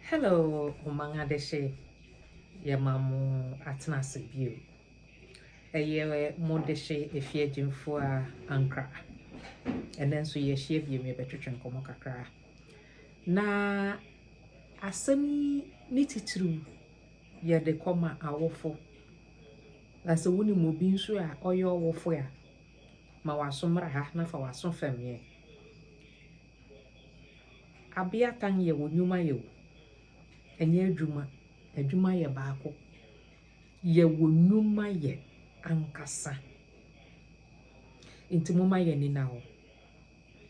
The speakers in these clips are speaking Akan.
Hello, umangadeshe yamamu atnase bio. Eye modeshe efie jimfo a ankra. Enen so ye hye biem ye betwetwe nkomo kakra. Na asɛm ni titru yɛde kɔma awofo. Asa woni mo bi nso a ɔyɛ ɔwofo a ma wasomra ha na fa waso famye. Abia tan ye wonwuma ye. Enye adwuma ye baako. Ye wonwuma ye ankasa. Inti moma ye ni na ho.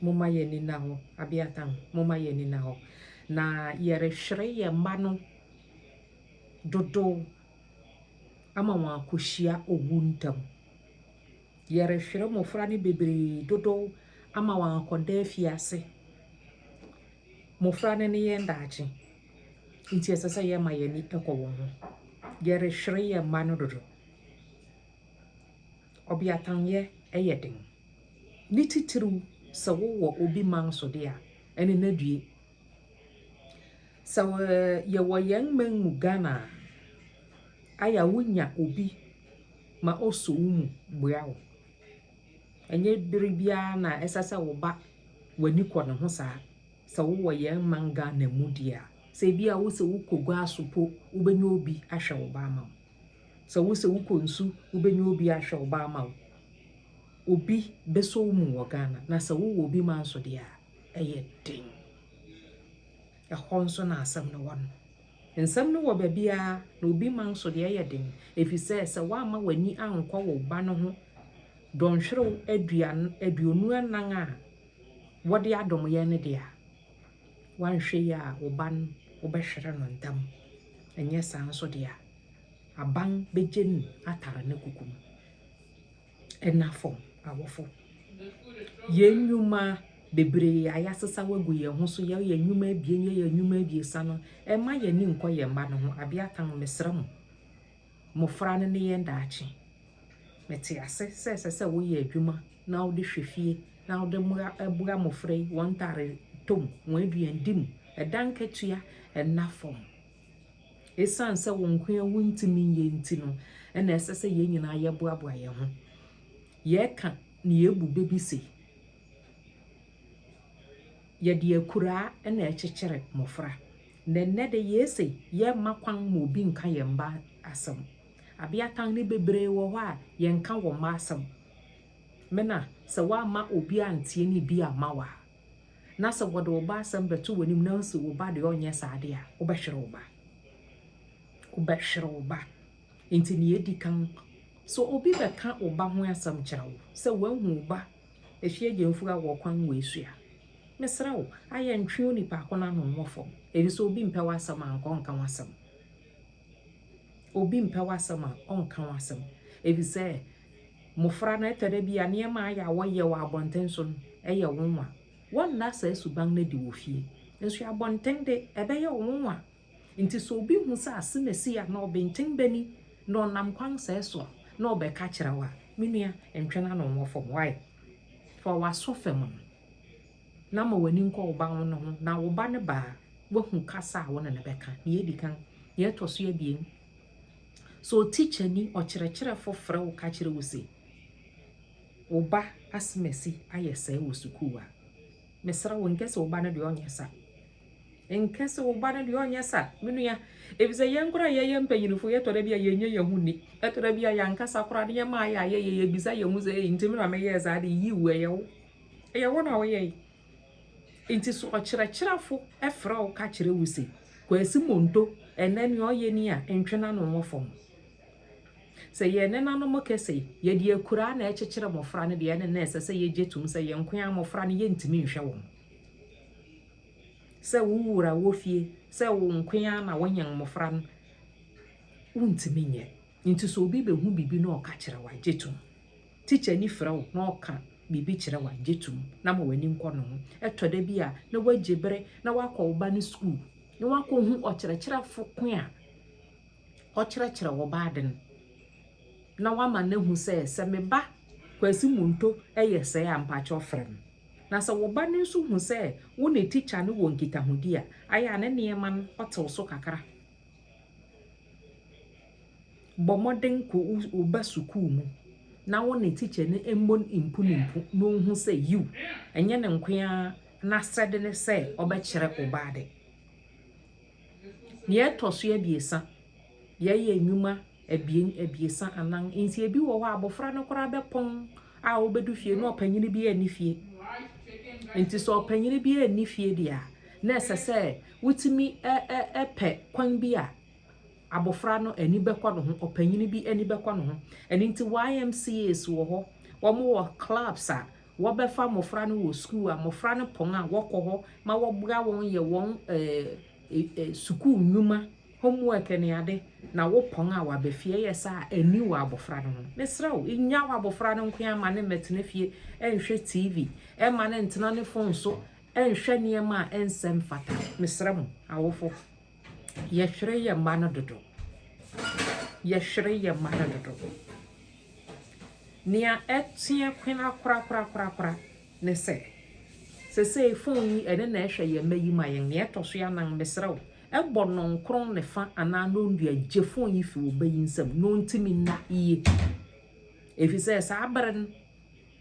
Moma ye ni na ho. Abia tan moma ye ni na ho. Na yɛrehwere ye mba no dodo ama wɔn akohyia owu ntam. Yɛrehwere mofra ne bebree dodo ama wɔn akɔda afiase. Mofra ne yɛn daakye. Nti ɛsɛ yɛ ma yɛni ɛkɔ wɔn ho. Yɛrehwere ye mba no dodo. Obiatan ye ɛyɛ den. Ni titiru sɛ wo obi man so de a ɛne nadue. So ye wo yang mengu Ghana aya wunya obi ma oso mu bua wo. Enye bere bia na esasa wo ba wani kɔ ne ho saa. Sɛ wo yang man Ghana mu dia. Sɛ bia wo sɛ wo kogwa asopo wo benya obi ahwɛ wo ba ma wo. Sɛ wo sɛ wo konsu wo benya obi ahwɛ wo ba ma wo. Obi beso mu wɔ Ghana na sɛ wo obi man so dia ɛyɛ den. Ɛhɔ nso na asɛm no wɔ no. Nsɛm no wɔ baabia na obi man so de ɛyɛ den. Efisɛ sɛ wama wani ankɔ wo ba no ho dɔnhwerew aduonu anan a wɔde adom yɛ ne de a wanhwɛ ya wo ba no wobɛhwere no ntam. Ɛnyɛ saa nso de a aban begyen atare ne kukum. Ɛnafo awofo. Yenwuma bebree ayasesa wagu ye ho so ye nnwuma abien ye nnwuma abiesa no ema ye ni nkɔ ye mba no ho abia kan mesrem mofra ne ne yɛn daakye mete ase sɛ wo ye adwuma na wo de hwefie na wo de bua mofra yi won tare tom won aduan dim ɛdan katua ɛnafom esan sɛ wo nkoa wontimi ye nti no ɛna ɛsɛ sɛ ye nyina ye boaboa ye ho ye ka ne ye bu bebise yɛde akura na ɛkyekyere mofra nenne de yese ye makwan mo bi nka ye mba asɛm abia tan ne bebree wɔ hɔ a ye nka wɔ ma asɛm mena sɛ wa ma obi antie ne bi ama wa na sɛ wɔde wo ba asɛm beto w'anim na sɛ wo ba de ɔnyɛ saade a wobɛhwere wo ba enti ne yedi kan so obi bɛka wo ba ho asɛm kyerɛ wo sɛ wahu wo ba efie gyemfura wɔ kwan wɔ esua mesra wo ayɛ ntwe onipa akona no nwofo ebiso obi mpɛ wasɛm anko nka wasɛm obi mpɛ wasɛm a ɔnka wasɛm ebisɛ mofra na etere bia nneɛma ayɛ wɔyɛ wɔ abɔnten so no ɛyɛ wonwa wɔnna sɛ suban na di wo fie nso abɔnten de ɛbɛyɛ wonwa nti so obi hu sɛ asemesi a na ɔbɛnten bani na ɔnam kwan sɛ so na ɔbɛka kyerɛ wa menua ntwena no nwofo why for waso fam na ma wani nkɔ wo ba ho no ho na wo ba ne ba wahu kasa a wo ne bɛka ne yedi kan ye toso abien so teacher ni ɔkyerɛkyerɛ foforo wo ka kyerɛ wo se wo ba asmesi ayɛ sɛ wo sukuu a mesra wo nkɛse wo ba ne de ɔnyɛ sa nkɛse wo ba ne de ɔnyɛ sa menua ebisɛ yɛn kora yɛ mpanyinfo yɛ tɔre bia yɛnyɛ yɛ hu ni ɛtɔre bia yɛn kasa kora ne ma ayɛ yɛ bisa yɛ hu sɛ ntimi na mɛyɛ za de yi wo ɛyɛ wo na wo yɛ inti so ɔkyerɛkyerɛfo ɛfrɛ wo ka kyerɛ wo se kwasi monto ɛnɛ ne ɔyɛ ni a ntwena no nwofo sɛ yɛ nena no mo kɛse yɛ de akura na ɛkyekyere mofra ne de ne na ɛsɛ sɛ yɛ gyetum sɛ yɛ nkoa mofra ne yɛ ntimi nhwɛ wo sɛ wo wura wo fie sɛ wo nkoa na wonyan mofra no wontimi nyɛ inti so obi behu bibi na ɔka kyerɛ wa gyetum teacher ni frɛ wo na ɔka bibi kyerɛ wa gyetum na ma wani nkɔ no ho ɛtɔda bi a na wagyebere na wakɔ wo ba ne school na wakɔ hu ɔkyerɛkyerɛfo ko a ɔkyerɛkyerɛ wo ba den na wama na hu sɛ me ba kwasi munto ɛyɛ sɛ ampakyɛ frɛm na sɛ wo ba no nso hu sɛ wo ne teacher no wɔ nkitahodi a aya ne nneɛma no ɔtew so kakra bɔ mmɔden ko wo ba sukuu mu na wo ne teacher no emmɔ impu no hu sɛ you ɛnyɛ ne nkoa na sɛde ne sɛ ɔbɛkyerɛ wo ba de ne ɛtɔ so abiesa yɛyɛ nnwuma abiesa anan nti ebi wɔ hɔ abofra no koraa bɛpɔn a obedu fie no ɔpanyini bi ani fie nti so ɔpanyini bi ani fie dia na ɛsɛ sɛ wotumi ɛpɛ kwan bi a abofra no ani bɛkɔ no ho ɔpanyini bi ani bɛkɔ no ho ɛni nti YMCAs wɔ hɔ wɔn wɔ clubs a wɔbɛfa mmɔfra no wɔ school a mmɔfra no pɔn a wɔkɔ hɔ ma wɔboa wɔn yɛ wɔn school nnwuma homework ne ade na wo pɔn a wabɛfie yɛ saa ani wɔ abofra no ho mesrɛ wo nya wɔ abofra no nko ama ne mɛtena fie ɛnhwɛ TV ɛma ne ntena ne phone so ɛnhwɛ nneɛma a ɛnsɛm fata mesrɛ mo awofo yɛhwere yɛ mma no dodo yɛhwere yɛ mma no dodo nea ɛteɛ kwena kora ne sɛ sɛ phone yi ɛne na ɛhwɛ yɛ mma yi ma yɛn ne ɛtɔ so anan mesrɛ wo ɛbɔ no nkron ne fa ana no ndua gye phone yi fi wo bayi nsam no ntimi na iye efisɛ saa abere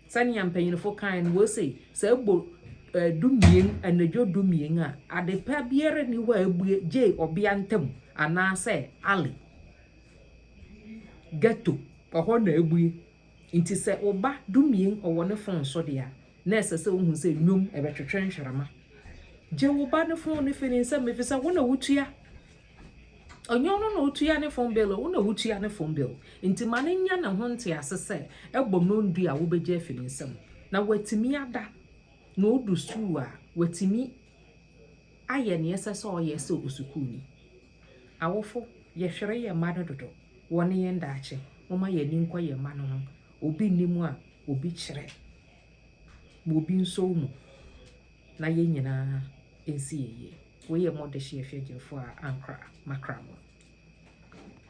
sɛnea mpanyinfo kan no wɔse sɛ ɛbɔ dumien anadwo dumien a adepa biara ni hɔ abue gye obia ntam ana sɛ ali ghetto ɔhɔ na abue nti sɛ oba dumien ɔwɔ ne phone so dia na ɛsɛ sɛ ohun sɛ nnwom ɛbɛtwetwe nhwerema gye wo ba ne phone ne fini nsam efisɛ wo na wotua onyo no na wotua ne phone bill wo na wotua ne phone bill nti ma ne nya ne ho nte ase sɛ ɛbɔ no ndu a wo begye afini nsam na watimi ada na odu school a watimi ayɛ ne ɛsɛ sɛ ɔyɛ sɛ osukuu ni awofo yɛhwere yɛ ma no dodo wɔne yɛn daakye moma yɛ ni nkɔ yɛ ma no ho obi nimu a obi kyerɛ obi nso mu na yɛ nyinaa ensi yɛ wo yɛ mɔde hye afegyefo a ankra makram